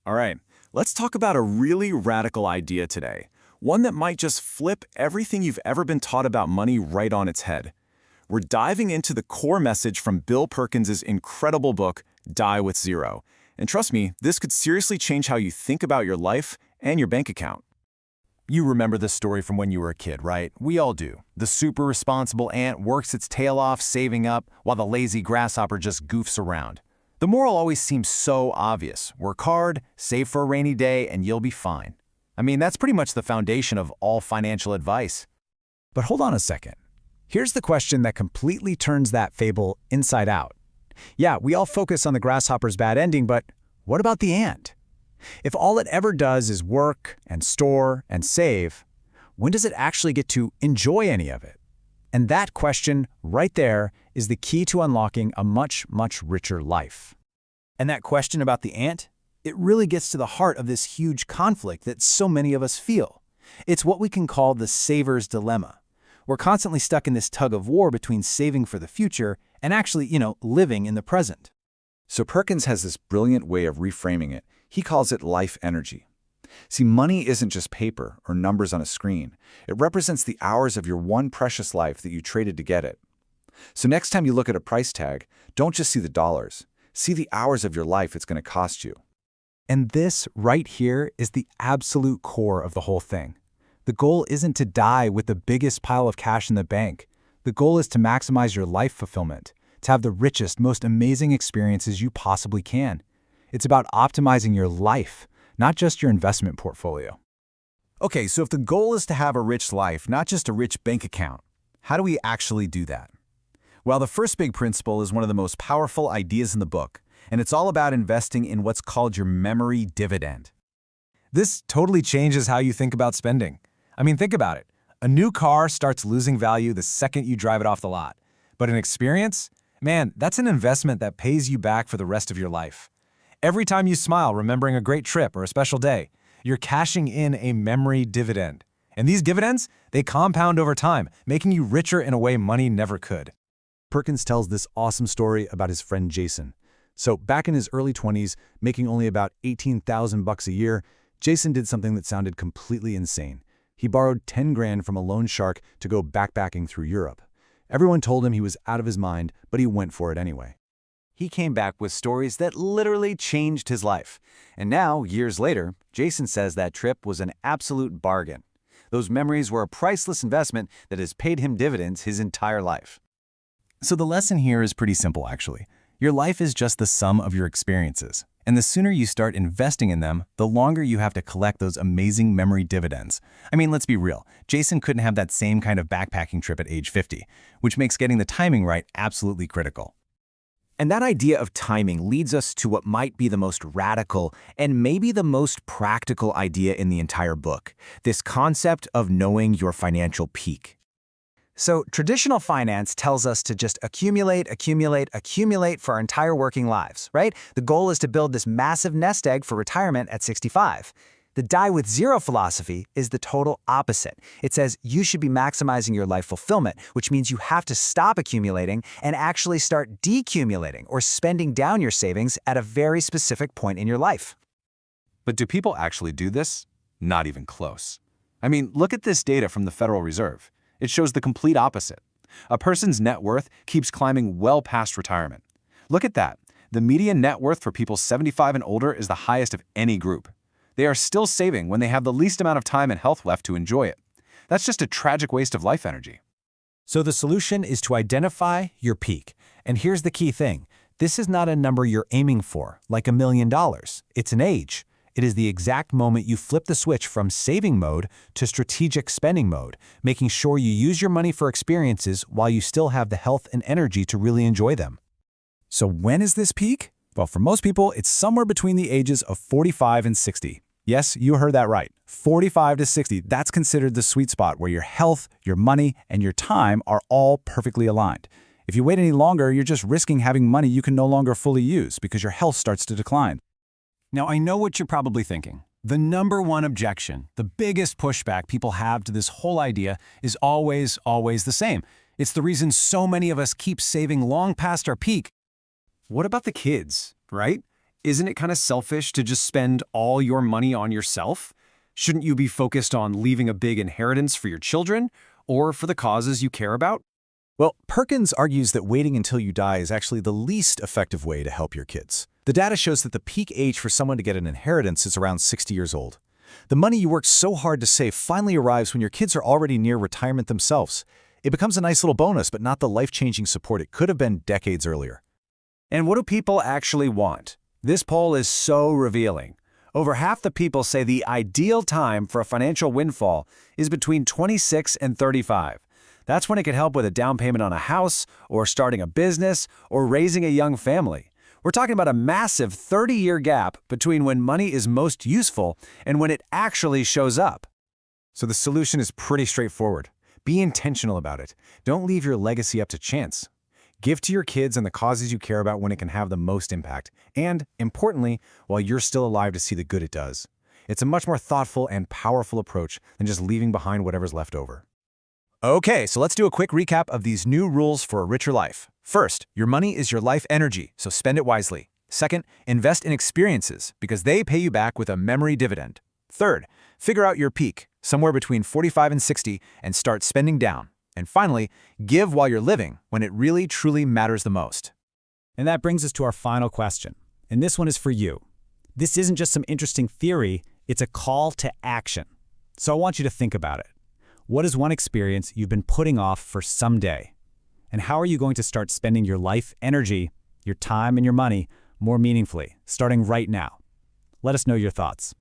All right, let's talk about a really radical idea today. One that might just flip everything you've ever been taught about money right on its head. We're diving into the core message from Bill Perkins' incredible book, Die with Zero. And trust me, this could seriously change how you think about your life and your bank account. You remember this story from when you were a kid, right? We all do. The super responsible ant works its tail off saving up, while the lazy grasshopper just goofs around. The moral always seems so obvious. Work hard, save for a rainy day, and you'll be fine. I mean, that's pretty much the foundation of all financial advice. But hold on a second. Here's the question that completely turns that fable inside out. Yeah, we all focus on the grasshopper's bad ending, but what about the ant? If all it ever does is work and store and save, when does it actually get to enjoy any of it? And that question right there is the key to unlocking a much, much richer life. And that question about the ant, it really gets to the heart of this huge conflict that so many of us feel. It's what we can call the saver's dilemma. We're constantly stuck in this tug of war between saving for the future and actually, living in the present. So Perkins has this brilliant way of reframing it. He calls it life energy. See, money isn't just paper or numbers on a screen. It represents the hours of your one precious life that you traded to get it. So next time you look at a price tag, don't just see the dollars. See the hours of your life it's going to cost you. And this right here is the absolute core of the whole thing. The goal isn't to die with the biggest pile of cash in the bank. The goal is to maximize your life fulfillment, to have the richest, most amazing experiences you possibly can. It's about optimizing your life, not just your investment portfolio. Okay, so if the goal is to have a rich life, not just a rich bank account, how do we actually do that? Well, the first big principle is one of the most powerful ideas in the book, and it's all about investing in what's called your memory dividend. This totally changes how you think about spending. I mean, think about it. A new car starts losing value the second you drive it off the lot. But an experience? Man, that's an investment that pays you back for the rest of your life. Every time you smile remembering a great trip or a special day, you're cashing in a memory dividend. And these dividends, they compound over time, making you richer in a way money never could. Perkins tells this awesome story about his friend Jason. So back in his early 20s, making only about $18,000 a year, Jason did something that sounded completely insane. He borrowed 10 grand from a loan shark to go backpacking through Europe. Everyone told him he was out of his mind, but he went for it anyway. He came back with stories that literally changed his life. And now, years later, Jason says that trip was an absolute bargain. Those memories were a priceless investment that has paid him dividends his entire life. So the lesson here is pretty simple, actually. Your life is just the sum of your experiences. And the sooner you start investing in them, the longer you have to collect those amazing memory dividends. I mean, let's be real. Jason couldn't have that same kind of backpacking trip at age 50, which makes getting the timing right absolutely critical. And that idea of timing leads us to what might be the most radical and maybe the most practical idea in the entire book, this concept of knowing your financial peak. So traditional finance tells us to just accumulate for our entire working lives, right? The goal is to build this massive nest egg for retirement at 65. The Die with Zero philosophy is the total opposite. It says you should be maximizing your life fulfillment, which means you have to stop accumulating and actually start decumulating or spending down your savings at a very specific point in your life. But do people actually do this? Not even close. I mean, look at this data from the Federal Reserve. It shows the complete opposite. A person's net worth keeps climbing well past retirement. Look at that. The median net worth for people 75 and older is the highest of any group. They are still saving when they have the least amount of time and health left to enjoy it. That's just a tragic waste of life energy. So the solution is to identify your peak. And here's the key thing. This is not a number you're aiming for, like $1 million. It's an age. It is the exact moment you flip the switch from saving mode to strategic spending mode, making sure you use your money for experiences while you still have the health and energy to really enjoy them. So when is this peak? Well, for most people, it's somewhere between the ages of 45 and 60. Yes, you heard that right. 45 to 60, that's considered the sweet spot where your health, your money, and your time are all perfectly aligned. If you wait any longer, you're just risking having money you can no longer fully use because your health starts to decline. Now, I know what you're probably thinking. The number one objection, the biggest pushback people have to this whole idea is always the same. It's the reason so many of us keep saving long past our peak. What about the kids, right? Isn't it kind of selfish to just spend all your money on yourself? Shouldn't you be focused on leaving a big inheritance for your children or for the causes you care about? Well, Perkins argues that waiting until you die is actually the least effective way to help your kids. The data shows that the peak age for someone to get an inheritance is around 60 years old. The money you worked so hard to save finally arrives when your kids are already near retirement themselves. It becomes a nice little bonus, but not the life-changing support it could have been decades earlier. And what do people actually want? This poll is so revealing. Over half the people say the ideal time for a financial windfall is between 26 and 35. That's when it can help with a down payment on a house, or starting a business, or raising a young family. We're talking about a massive 30-year gap between when money is most useful and when it actually shows up. So the solution is pretty straightforward. Be intentional about it. Don't leave your legacy up to chance. Give to your kids and the causes you care about when it can have the most impact. And, importantly, while you're still alive to see the good it does. It's a much more thoughtful and powerful approach than just leaving behind whatever's left over. Okay, so let's do a quick recap of these new rules for a richer life. First, your money is your life energy, so spend it wisely. Second, invest in experiences, because they pay you back with a memory dividend. Third, figure out your peak, somewhere between 45 and 60, and start spending down. And finally, give while you're living, when it really truly matters the most. And that brings us to our final question. And this one is for you. This isn't just some interesting theory, it's a call to action. So I want you to think about it. What is one experience you've been putting off for someday? And how are you going to start spending your life energy, your time and your money more meaningfully, starting right now? Let us know your thoughts.